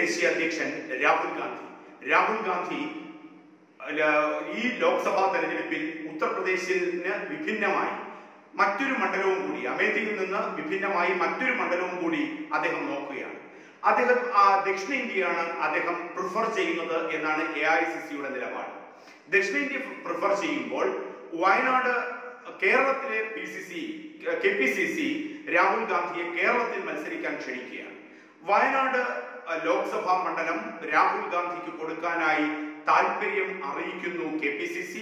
ദേശീയ അധ്യക്ഷൻ രാഹുൽ ഗാന്ധി ഈ ലോക്സഭാ തെരഞ്ഞെടുപ്പിൽ ഉത്തർപ്രദേശിന് വിഭിന്നമായി മറ്റൊരു മണ്ഡലവും കൂടി, അമേഠിയിൽ നിന്ന് വിഭിന്നമായി മറ്റൊരു മണ്ഡലവും കൂടി അദ്ദേഹം നോക്കുകയാണ്. അദ്ദേഹം ദക്ഷിണേന്ത്യയാണ് അദ്ദേഹം പ്രിഫർ ചെയ്യുന്നത് എന്നാണ് AICCയുടെ നിലപാട്. ദക്ഷിണേന്ത്യ പ്രിഫർ ചെയ്യുമ്പോൾ വയനാട് കേരളത്തിലെ KPCC രാഹുൽ ഗാന്ധിയെ കേരളത്തിൽ മത്സരിക്കാൻ ക്ഷണിക്കുകയാണ്. വയനാട് ലോക്സഭാ മണ്ഡലം രാഹുൽ ഗാന്ധിക്ക് കൊടുക്കാനായി താല്പര്യം അറിയിക്കുന്നു KPCC.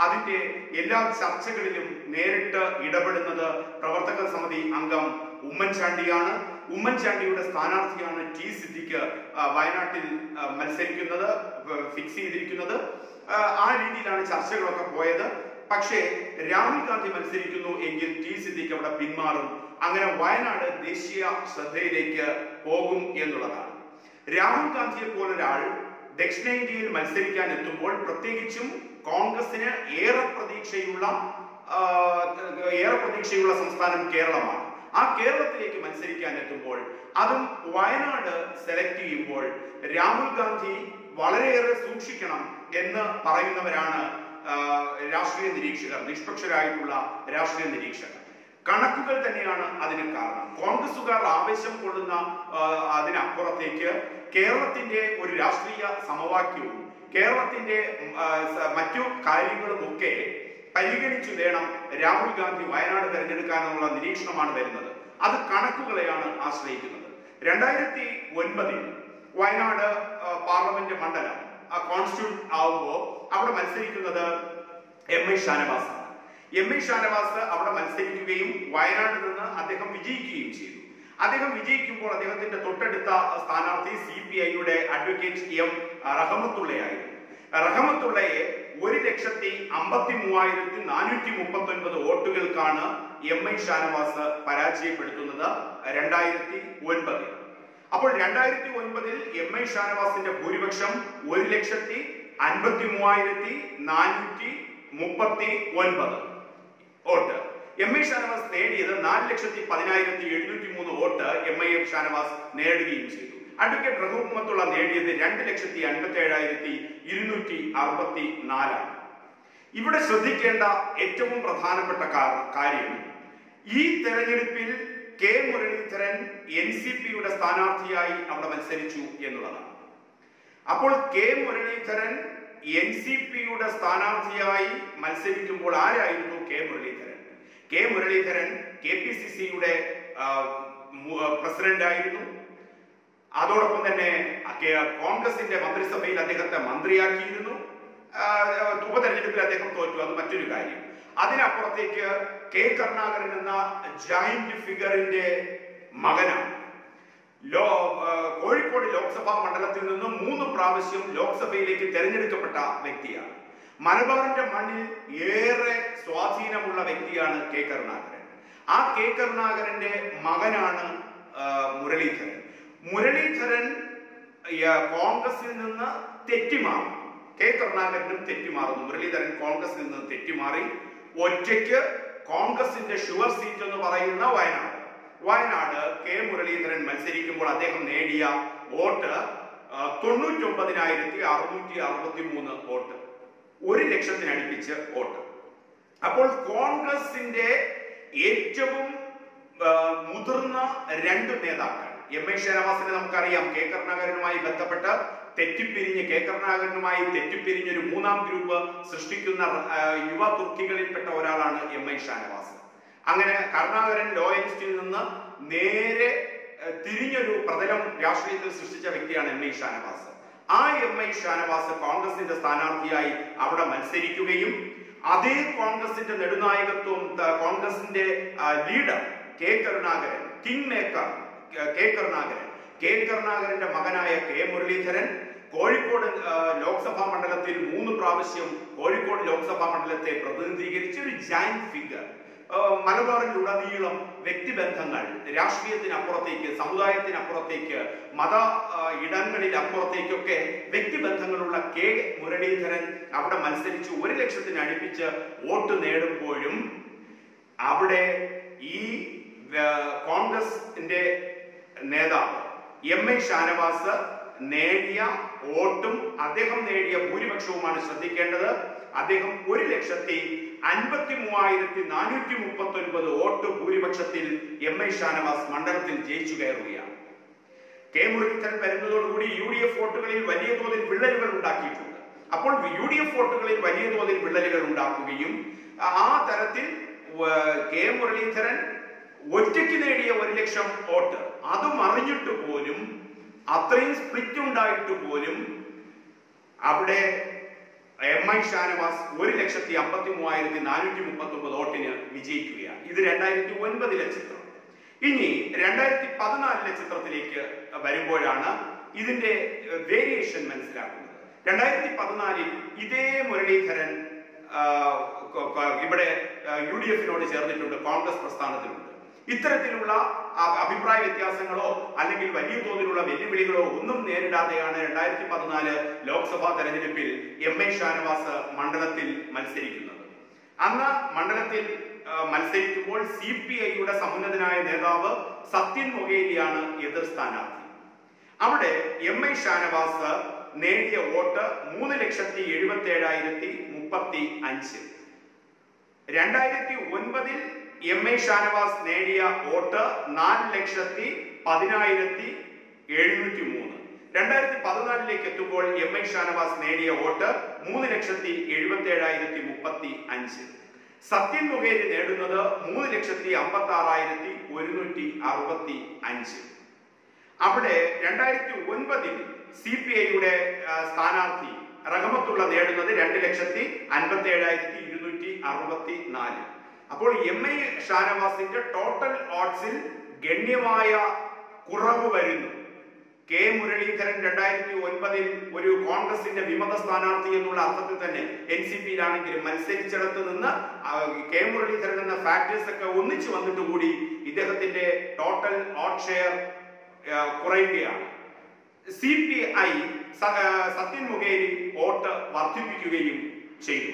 അതിന്റെ എല്ലാ ചർച്ചകളിലും നേരിട്ട് ഇടപെടുന്നത് പ്രവർത്തക സമിതി അംഗം ഉമ്മൻചാണ്ടിയാണ്. ഉമ്മൻചാണ്ടിയുടെ സ്ഥാനാർത്ഥിയാണ് T സിദ്ദിഖ് വയനാട്ടിൽ മത്സരിക്കുന്നത് ഫിക്സ് ചെയ്തിരിക്കുന്നത്. ആ രീതിയിലാണ് ചർച്ചകളൊക്കെ പോയത്. പക്ഷേ രാഹുൽ ഗാന്ധി മത്സരിക്കുന്നു എങ്കിൽ T സിദ്ദിഖ് അവിടെ പിന്മാറും. അങ്ങനെ വയനാട് ദേശീയ ശ്രദ്ധയിലേക്ക് പോകും എന്നുള്ളതാണ്. രാഹുൽ ഗാന്ധിയെ പോലൊരാൾ ദക്ഷിണേന്ത്യയിൽ മത്സരിക്കാൻ എത്തുമ്പോൾ പ്രത്യേകിച്ചും കോൺഗ്രസിന് ഏറെ പ്രതീക്ഷയുള്ള സംസ്ഥാനം കേരളമാണ്. ആ കേരളത്തിലേക്ക് മത്സരിക്കാൻ എത്തുമ്പോൾ അതും വയനാട് സെലക്ട് ചെയ്യുമ്പോൾ രാഹുൽ ഗാന്ധി വളരെയേറെ സൂക്ഷിക്കണം എന്ന് പറയുന്നവരാണ് രാഷ്ട്രീയ നിരീക്ഷകർ, നിഷ്പക്ഷരായിട്ടുള്ള രാഷ്ട്രീയ നിരീക്ഷകർ. കണക്കുകൾ തന്നെയാണ് അതിന് കാരണം. കോൺഗ്രസുകാർ ആവേശം കൊള്ളുന്ന അതിനപ്പുറത്തേക്ക് കേരളത്തിന്റെ ഒരു രാഷ്ട്രീയ സമവാക്യവും കേരളത്തിന്റെ മറ്റു കാര്യങ്ങളുമൊക്കെ പരിഗണിച്ചു വേണം രാഹുൽ ഗാന്ധി വയനാട് തെരഞ്ഞെടുക്കാനുള്ള നിരീക്ഷണമാണ് വരുന്നത്. അത് കണക്കുകളെയാണ് ആശ്രയിക്കുന്നത്. 2009 വയനാട് പാർലമെന്റ് മണ്ഡലം കോൺസ്റ്റിറ്റ്യൂട്ട് ആവുമ്പോൾ അവിടെ മത്സരിക്കുന്നത് MI ഷാനവാസ് ആണ്. MI ഷാനവാസ് അവിടെ മത്സരിക്കുകയും വയനാട്ടിൽ നിന്ന് അദ്ദേഹം വിജയിക്കുകയും ചെയ്തു. അദ്ദേഹം വിജയിക്കുമ്പോൾ അദ്ദേഹത്തിന്റെ തൊട്ടടുത്ത സ്ഥാനാർത്ഥി CPIയുടെ അഡ്വക്കേറ്റ് M റഹമത്തുള്ളയായിരുന്നു. റഹമത്തുള്ളയെ 1,53,439 വോട്ടുകൾക്കാണ് MI ഷാനവാസ് പരാജയപ്പെടുത്തുന്നത് 2009. അപ്പോൾ 2009 MI ഷാനവാസിന്റെ ഭൂരിപക്ഷം 1,53,439 വോട്ട്. MI ഷാനവാസ് നേടിയത് 4,10,703 വോട്ട് MI ഷാനവാസ് നേടുകയും ചെയ്തു. അഡ്വക്കേറ്റ് റഹ്മത്തുള്ള നേടിയത് 2,57,264. ഇവിടെ ശ്രദ്ധിക്കേണ്ട ഏറ്റവും പ്രധാനപ്പെട്ട കാര്യം ഈ തെരഞ്ഞെടുപ്പിൽ K മുരളീധരൻ NCPയുടെ സ്ഥാനാർത്ഥിയായി അവിടെ മത്സരിച്ചു എന്നുള്ളതാണ്. അപ്പോൾ K മുരളീധരൻ NCPയുടെ സ്ഥാനാർത്ഥിയായി മത്സരിക്കുമ്പോൾ ആരായിരുന്നു K മുരളീധരൻ? K മുരളീധരൻ KPCCയുടെ പ്രസിഡന്റ് ആയിരുന്നു. അതോടൊപ്പം തന്നെ കോൺഗ്രസിന്റെ മന്ത്രിസഭയിൽ അദ്ദേഹത്തെ മന്ത്രിയാക്കിയിരുന്നു. ഉപതെരഞ്ഞെടുപ്പിൽ അദ്ദേഹം തോറ്റു, അത് മറ്റൊരു കാര്യം. അതിനപ്പുറത്തേക്ക് K കരുണാകരൻ എന്ന ജയന്റ് ഫിഗറിന്റെ മകനാണ്. കോഴിക്കോട് ലോക്സഭാ മണ്ഡലത്തിൽ നിന്ന് 3 പ്രാവശ്യം ലോക്സഭയിലേക്ക് തെരഞ്ഞെടുക്കപ്പെട്ട വ്യക്തിയാണ്. മലബാറിന്റെ മണ്ണിൽ ഏറെ സ്വാധീനമുള്ള വ്യക്തിയാണ് K കരുണാകരൻ. ആ K കരുണാകരന്റെ മകനാണ് മുരളീധരൻ. മുരളീധരൻ കോൺഗ്രസിൽ നിന്ന് തെറ്റിമാറി, K കരുണാകരനും തെറ്റിമാറുന്നു. മുരളീധരൻ കോൺഗ്രസിൽ നിന്ന് തെറ്റിമാറി ഒറ്റയ്ക്ക് കോൺഗ്രസിന്റെ ഷുവർ സീറ്റ് എന്ന് പറയുന്ന വയനാട് K മുരളീധരൻ മത്സരിക്കുമ്പോൾ അദ്ദേഹം നേടിയ വോട്ട് 99,663 വോട്ട്, 1,00,000 അടുപ്പിച്ച് വോട്ട്. അപ്പോൾ കോൺഗ്രസിന്റെ ഏറ്റവും മുതിർന്ന 2 നേതാക്കൾ MI ഷാനവാസിനെ നമുക്കറിയാം, K കരുണാകരനുമായി ബന്ധപ്പെട്ട് K കരുണാകരനുമായി തെറ്റിപ്പിരിഞ്ഞ ഒരു 3ാം ഗ്രൂപ്പ് സൃഷ്ടിക്കുന്ന യുവ തുർക്കികളിൽപ്പെട്ട ഒരാളാണ് MI ഷാനവാസ്. അങ്ങനെ കരുണാകരൻ ലോയലിസ്റ്റിൽ നിന്ന് നേരെ തിരിഞ്ഞൊരു പ്രതലം രാഷ്ട്രീയത്തിൽ സൃഷ്ടിച്ച വ്യക്തിയാണ് MI ഷാനവാസ്. ആ MI ഷാനവാസ് കോൺഗ്രസിന്റെ സ്ഥാനാർത്ഥിയായി അവിടെ മത്സരിക്കുകയും അതേ കോൺഗ്രസിന്റെ നെടുനായകത്വം, കോൺഗ്രസിന്റെ leader K Karunakaran, king maker K കരുണാകരന്റെ മകനായ K മുരളീധരൻ കോഴിക്കോട് ലോക്സഭാ മണ്ഡലത്തിൽ 3 പ്രാവശ്യം കോഴിക്കോട് ലോക്സഭാ മണ്ഡലത്തെ പ്രതിനിധീകരിച്ച ഒരു ജയന്റ് ഫിഗർ. മലബാറിലുടനീളം വ്യക്തിബന്ധങ്ങൾ, രാഷ്ട്രീയത്തിനപ്പുറത്തേക്ക്, സമുദായത്തിനപ്പുറത്തേക്ക്, മത ഇടങ്ങളിൽ അപ്പുറത്തേക്കൊക്കെ വ്യക്തിബന്ധങ്ങളുള്ള K മുരളീധരൻ അവിടെ മത്സരിച്ച് 1,00,000 അടുപ്പിച്ച് വോട്ട് നേടുമ്പോഴും അവിടെ ഈ കോൺഗ്രസിന്റെ നേതാവ് MI ഷാനവാസ് നേടിയ വോട്ടും അദ്ദേഹം നേടിയ ഭൂരിപക്ഷവുമാണ് ശ്രദ്ധിക്കേണ്ടത്. അദ്ദേഹം 1,53,439 വോട്ട് ഭൂരിപക്ഷത്തിൽ എം.ഐ. ഷാനവാസ് മണ്ഡലത്തിൽ ജയിച്ചു കയറുകയാണ്. കെ മുരളീധരൻ വരുന്നതോടുകൂടി UDF വോട്ടുകളിൽ വലിയ തോതിൽ വിള്ളലുകൾ ഉണ്ടാക്കിയിട്ടുണ്ട്. അപ്പോൾ UDF വോട്ടുകളിൽ വലിയ തോതിൽ വിള്ളലുകൾ ഉണ്ടാക്കുകയും ആ തരത്തിൽ കെ മുരളീധരൻ ഒറ്റയ്ക്ക് നേടിയ 1,00,000 വോട്ട് അതും അറിഞ്ഞിട്ട് പോലും, അത്രയും സ്പ്ലിറ്റ് ഉണ്ടായിട്ട് പോലും അവിടെ എം.ഐ. ഷാനവാസ് 1,53,439 വോട്ടിന് വിജയിക്കുകയാണ്. ഇത് 2009 ചിത്രം. ഇനി 2014 ചിത്രത്തിലേക്ക് വരുമ്പോഴാണ് ഇതിന്റെ വേരിയേഷൻ മനസ്സിലാക്കുന്നത്. 2014 ഇതേ മുരളീധരൻ ഇവിടെ UDF-നോട് ചേർന്നിട്ടുണ്ട്, കോൺഗ്രസ് പ്രസ്ഥാനത്തിലുണ്ട്. ഇത്തരത്തിലുള്ള അഭിപ്രായ വ്യത്യാസങ്ങളോ അല്ലെങ്കിൽ വലിയ തോതിലുള്ള വെല്ലുവിളികളോ ഒന്നും നേരിടാതെയാണ് 2014 ലോക്സഭാ തെരഞ്ഞെടുപ്പിൽ എം.ഐ. ഷാനവാസ് മണ്ഡലത്തിൽ മത്സരിക്കുന്നത്. അന്ന് മണ്ഡലത്തിൽ മത്സരിക്കുമ്പോൾ CPI-യുടെ സമുന്നതനായ നേതാവ് സത്യൻ മൊകേരിയാണ് എതിർ സ്ഥാനാർത്ഥി. അവിടെ എം.ഐ. ഷാനവാസ് നേടിയ വോട്ട് 3,77,035. 2009 എം.ഐ. ഷാനവാസ് നേടിയ വോട്ട് 4,10,703. 2014 എത്തുമ്പോൾ എം.ഐ. ഷാനവാസ് നേടിയ വോട്ട് 3,77,035. സത്യൻ മൊകേരി നേടുന്നത് 3,56,165. അവിടെ 2009 CPI-യുടെ സ്ഥാനാർത്ഥി റഹമത്തുള്ള നേടുന്നത് 2,57,264. അപ്പോൾ എം.ഐ. ഷാനവാസിന്റെ ടോട്ടൽ ഓഡ്സിൽ ഗണ്യമായ കുറവ് വരുന്നു. കെ മുരളീധരൻ 2009 ഒരു കോൺഗ്രസിന്റെ വിമത സ്ഥാനാർത്ഥി എന്നുള്ള അർത്ഥത്തിൽ തന്നെ NCP-യിലാണെങ്കിലും മത്സരിച്ചിടത്ത് നിന്ന് കെ മുരളീധരൻ എന്ന ഫാക്ടേഴ്സ് ഒക്കെ ഒന്നിച്ചു വന്നിട്ട് കൂടി ഇദ്ദേഹത്തിന്റെ ടോട്ടൽ ഓഡ് ഷെയർ കുറയുകയാണ്. CPI സത്യൻ മൊകേരി വോട്ട് വർദ്ധിപ്പിക്കുകയും ചെയ്തു.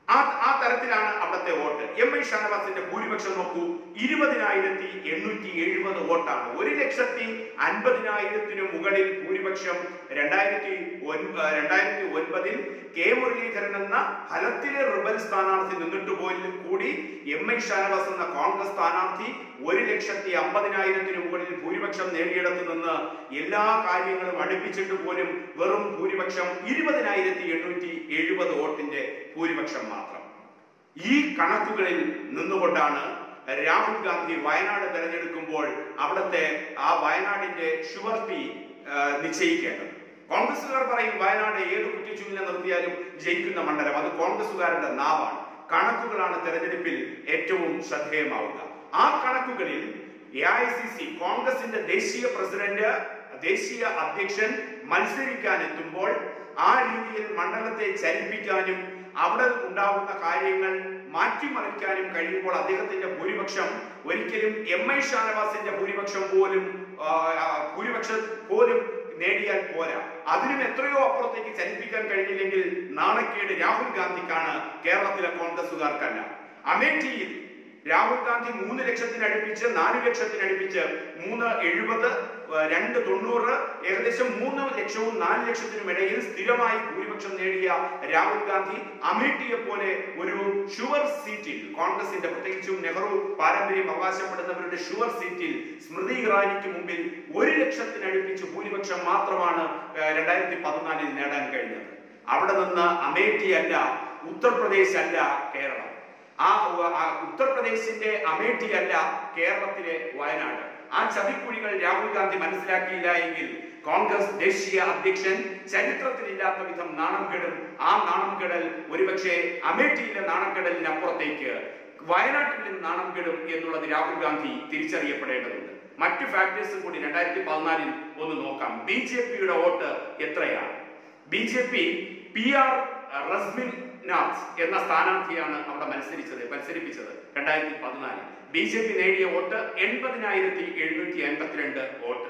ആ തരത്തിലാണ് അവിടുത്തെ വോട്ട്. എം.ഐ. ഷാനവാസിന്റെ ഭൂരിപക്ഷം നോക്കൂ, 20,870 വോട്ടാണ്. 1,50,000 മുകളിൽ ഭൂരിപക്ഷം 2009 കെ മുരളീധരൻ എന്ന ഫലത്തിലെ റിബൽ സ്ഥാനാർത്ഥി നിന്നിട്ട് പോലും കൂടി എം.ഐ. ഷാനവാസ് എന്ന കോൺഗ്രസ് സ്ഥാനാർത്ഥി 1,50,000 മുകളിൽ ഭൂരിപക്ഷം നേടിയിടത്ത് നിന്ന് എല്ലാ കാര്യങ്ങളും അടുപ്പിച്ചിട്ട് പോലും വെറും ഭൂരിപക്ഷം 20,870 വോട്ടിന്റെ ഭൂരിപക്ഷം മാത്രം. ഈ കണക്കുകളിൽ നിന്നുകൊണ്ടാണ് രാഹുൽ ഗാന്ധി വയനാട് തെരഞ്ഞെടുക്കുമ്പോൾ അവിടുത്തെ ആ വയനാടിന്റെ ഷുവർട്ടി നിശ്ചയിക്കേണ്ടത്. കോൺഗ്രസുകാർ പറയും വയനാട് ഏത് കുറ്റിച്ചുമിനെ നിർത്തിയാലും ജയിക്കുന്ന മണ്ഡലം. അത് കോൺഗ്രസുകാരുടെ നാവാണ്. കണക്കുകളാണ് തെരഞ്ഞെടുപ്പിൽ ഏറ്റവും ശ്രദ്ധേയമാവുക. ആ കണക്കുകളിൽ AICC കോൺഗ്രസിന്റെ ദേശീയ പ്രസിഡന്റ്, ദേശീയ അധ്യക്ഷൻ മത്സരിക്കാൻ എത്തുമ്പോൾ ആ രീതിയിൽ മണ്ഡലത്തെ ചലിപ്പിക്കാനും അവിടെ ഉണ്ടാകുന്ന കാര്യങ്ങൾ മാറ്റിമറിക്കാനും കഴിയുമ്പോൾ അദ്ദേഹത്തിന്റെ ഭൂരിപക്ഷം ഒരിക്കലും എം.ഐ. ഷാനവാസിന്റെ ഭൂരിപക്ഷം പോലും നേടിയാൽ പോരാ. അതിനും എത്രയോ അപ്പുറത്തേക്ക് ചലിപ്പിക്കാൻ കഴിഞ്ഞില്ലെങ്കിൽ നാണക്കേട് രാഹുൽ ഗാന്ധിക്കാണ്, കേരളത്തിലെ കോൺഗ്രസുകാർക്കല്ല. അമേഠിയിൽ രാഹുൽ ഗാന്ധി 3 ലക്ഷത്തിനടുപ്പിച്ച് 4 ലക്ഷത്തിനടുപ്പിച്ച് 370, 290 ഏകദേശം 3 ലക്ഷവും 4 ലക്ഷത്തിനും ഇടയിൽ സ്ഥിരമായി ഭൂരിപക്ഷം നേടിയ രാഹുൽ ഗാന്ധി അമേഠിയെ പോലെ ഒരു ഷുവർ സീറ്റിൽ, കോൺഗ്രസിന്റെ പ്രത്യേകിച്ചും നെഹ്റു പാരമ്പര്യം അവകാശപ്പെടുന്നവരുടെ ഷുവർ സീറ്റിൽ സ്മൃതി ഇറാനിക്ക് മുമ്പിൽ 1 ലക്ഷത്തിനടുപ്പിച്ച് ഭൂരിപക്ഷം മാത്രമാണ് 2014 നേടാൻ കഴിഞ്ഞത്. അവിടെ നിന്ന് അമേഠി അല്ല, ഉത്തർപ്രദേശ് അല്ല കേരളം. ആ ഉത്തർപ്രദേശിന്റെ അമേഠി അല്ല കേരളത്തിലെ വയനാട്. ആ ചതിക്കുഴികൾ രാഹുൽ ഗാന്ധി മനസ്സിലാക്കിയില്ല എങ്കിൽ കോൺഗ്രസ് ദേശീയ അധ്യക്ഷൻ ചരിത്രത്തിലില്ലാത്ത വിധം നാണം കെടും. ആ നാണം കെടൽ ഒരുപക്ഷെ അമേഠിയിലെ നാണംകെടലിനപ്പുറത്തേക്ക് വയനാട്ടിൽ നാണം കെടും എന്നുള്ളത് രാഹുൽ ഗാന്ധി തിരിച്ചറിയപ്പെടേണ്ടതുണ്ട്. മറ്റു ഫാക്ടേഴ്സും കൂടി 2014 ഒന്ന് നോക്കാം. BJP-യുടെ വോട്ട് എത്രയാണ്? BJP PR റസ്മിൻ നാഥ് എന്ന സ്ഥാനാർത്ഥിയാണ് അവിടെ മത്സരിപ്പിച്ചത് 2014. BJP നേടിയ വോട്ട് 80,752 വോട്ട്.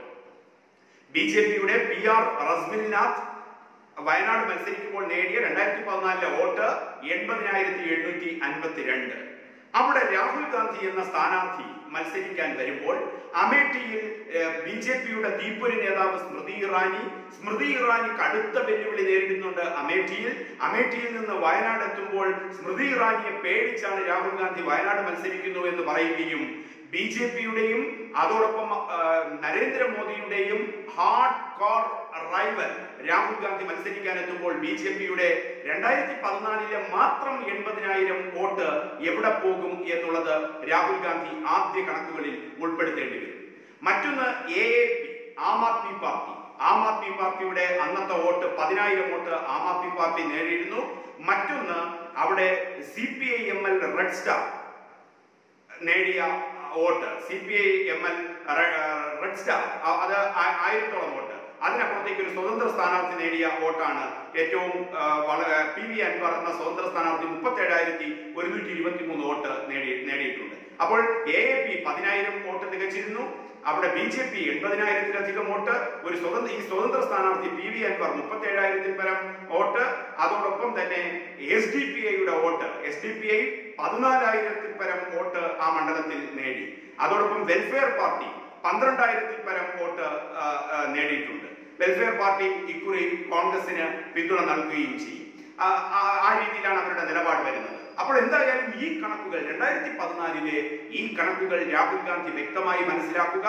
BJP-യുടെ PR റസ്മിൻ നാഥ് വയനാട് മത്സരിക്കുമ്പോൾ നേടിയ 2014 വോട്ട് 80,752. അവിടെ രാഹുൽ ഗാന്ധി എന്ന സ്ഥാനാർത്ഥി മത്സരിക്കാൻ വരുമ്പോൾ അമേഠിയിൽ BJPയുടെ തീപ്പൊരി നേതാവ് സ്മൃതി ഇറാനി കടുത്ത വെല്ലുവിളി നേരിടുന്നുണ്ട്. അമേഠിയിൽ നിന്ന് വയനാട് എത്തുമ്പോൾ സ്മൃതി ഇറാനിയെ പേടിച്ചാണ് രാഹുൽ ഗാന്ധി വയനാട് മത്സരിക്കുന്നു എന്ന് പറയുകയും BJPയുടെയും അതോടൊപ്പം നരേന്ദ്രമോദിയുടെയും hard core rival Rahul Gandhi മത്സരിക്കാൻ എത്തുമ്പോൾ BJPയുടെ 2014 മാത്രം 80,000 വോട്ട് എവിടെ പോകും എന്നുള്ളത് രാഹുൽ ഗാന്ധി ആദ്യ കണക്കുകളിൽ ഉൾപ്പെടുത്തേണ്ടി വരും. മറ്റൊന്ന് AAP, ആം ആദ്മി പാർട്ടിയുടെ അന്നത്തെ vote 10,000 vote Aam Aadmi party നേടിയിരുന്നു. മറ്റൊന്ന് അവിടെ CPI-ML റെഡ് സ്റ്റാർ നേടിയ വോട്ട്, CPI-ML റെഡ് സ്റ്റാർ അത് 1000-ഓളം വോട്ട്. അതിനപ്പുറത്തേക്ക് ഒരു സ്വതന്ത്ര സ്ഥാനാർത്ഥി നേടിയ വോട്ടാണ് ഏറ്റവും PV അൻവർ എന്ന സ്വതന്ത്ര സ്ഥാനാർത്ഥി 37,123 വോട്ട് നേടിയിട്ടുണ്ട്. അപ്പോൾ AAP 10,000 വോട്ട് തികച്ചിരുന്നു. അവിടെ BJP 80,000-ലധികം വോട്ട്, ഈ സ്വതന്ത്ര സ്ഥാനാർത്ഥി PV അൻവർ 37,000-ൽ പരം വോട്ട്, അതോടൊപ്പം തന്നെ SDPIയുടെ വോട്ട്, SDPI 14,000-ൽ പരം വോട്ട് ആ മണ്ഡലത്തിൽ നേടി. അതോടൊപ്പം വെൽഫെയർ പാർട്ടി 12,000-ൽ പരം വോട്ട് നേടിയിട്ടുണ്ട്. വെൽഫെയർ പാർട്ടി ഇക്കുറി കോൺഗ്രസിന് പിന്തുണ നൽകുകയും ചെയ്യും. ആ രീതിയിലാണ് അവരുടെ നിലപാട് വരുന്നത്. അപ്പോൾ എന്തായാലും ഈ കണക്കുകൾ 2014-ലെ ഈ കണക്കുകൾ രാഹുൽ ഗാന്ധി വ്യക്തമായി മനസ്സിലാക്കുക.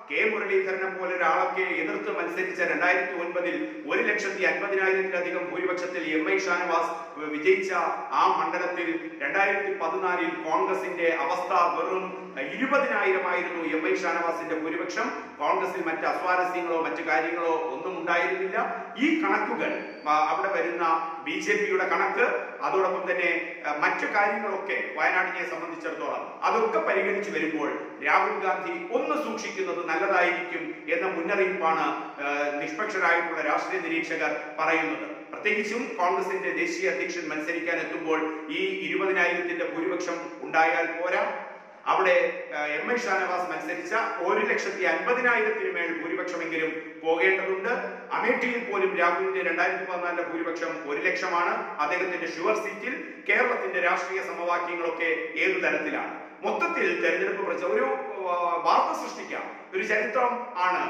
കെ മുരളീധരനെ പോലെ ഒരാളൊക്കെ എതിർത്ത് മത്സരിച്ച 2009-ൽ 1,50,000-ലധികം ഭൂരിപക്ഷത്തിൽ MI ഷാനവാസ് വിജയിച്ച ആ മണ്ഡലത്തിൽ 2014-ൽ കോൺഗ്രസിന്റെ അവസ്ഥ വെറും 20,000 ആയിരുന്നു. MI ഷാനവാസിന്റെ ഭൂരിപക്ഷം. കോൺഗ്രസിൽ മറ്റ് അസ്വാരസ്യങ്ങളോ മറ്റു കാര്യങ്ങളോ ഒന്നും ഉണ്ടായിരുന്നില്ല. ഈ കണക്കുകൾ അവിടെ വരുന്ന BJPയുടെ കണക്ക്, അതോടൊപ്പം തന്നെ മറ്റു കാര്യങ്ങളൊക്കെ വയനാടിനെ സംബന്ധിച്ചിടത്തോളം അതൊക്കെ പരിഗണിച്ച് വരുമ്പോൾ രാഹുൽ ഗാന്ധി ഒന്ന് സൂക്ഷിക്കുന്നത് നല്ലതായിരിക്കും എന്ന മുന്നറിയിപ്പാണ് നിഷ്പക്ഷരായിട്ടുള്ള രാഷ്ട്രീയ നിരീക്ഷകർ പറയുന്നത്. പ്രത്യേകിച്ചും കോൺഗ്രസിന്റെ ദേശീയ അധ്യക്ഷൻ മത്സരിക്കാൻ എത്തുമ്പോൾ ഈ 20,000-ന്റെ ഭൂരിപക്ഷം ഉണ്ടായാൽ പോരാ. അവിടെ MI ഷാനവാസ് മത്സരിച്ച 1,50,000-ന് മേൽ ഭൂരിപക്ഷമെങ്കിലും പോകേണ്ടതുണ്ട്. അമേഠിയിൽ പോലും രാഹുലിന്റെ 2014-ലെ ഭൂരിപക്ഷം 1,00,000-ആണ്. അദ്ദേഹത്തിന്റെ ഷുവർ സീറ്റിൽ കേരളത്തിന്റെ രാഷ്ട്രീയ സമവാക്യങ്ങളൊക്കെ ഏതു തരത്തിലാണ്? മൊത്തത്തിൽ തെരഞ്ഞെടുപ്പ് ഒരു വാർത്ത സൃഷ്ടിക്കാം. ഒരു ചരിത്രം ആണ്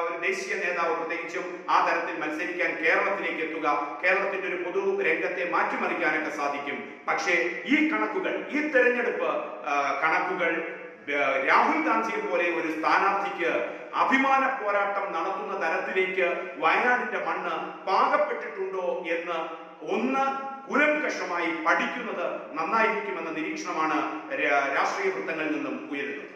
ഒരു ദേശീയ നേതാവ് പ്രത്യേകിച്ചും ആ തരത്തിൽ മത്സരിക്കാൻ കേരളത്തിലേക്ക് എത്തുക. കേരളത്തിന്റെ ഒരു പൊതു രംഗത്തെ മാറ്റിമറിക്കാനൊക്കെ സാധിക്കും. പക്ഷേ ഈ കണക്കുകൾ, ഈ തെരഞ്ഞെടുപ്പ് കണക്കുകൾ രാഹുൽ ഗാന്ധിയെ പോലെ ഒരു സ്ഥാനാർത്ഥിക്ക് അഭിമാന പോരാട്ടം നടത്തുന്ന തരത്തിലേക്ക് വയനാടിന്റെ മണ്ണ് പാകപ്പെട്ടിട്ടുണ്ടോ എന്ന് കൂലംകഷമായി പഠിക്കുന്നത് നന്നായിരിക്കുമെന്ന നിരീക്ഷണമാണ് രാഷ്ട്രീയ വൃത്തങ്ങളിൽ നിന്നും ഉയരുന്നത്.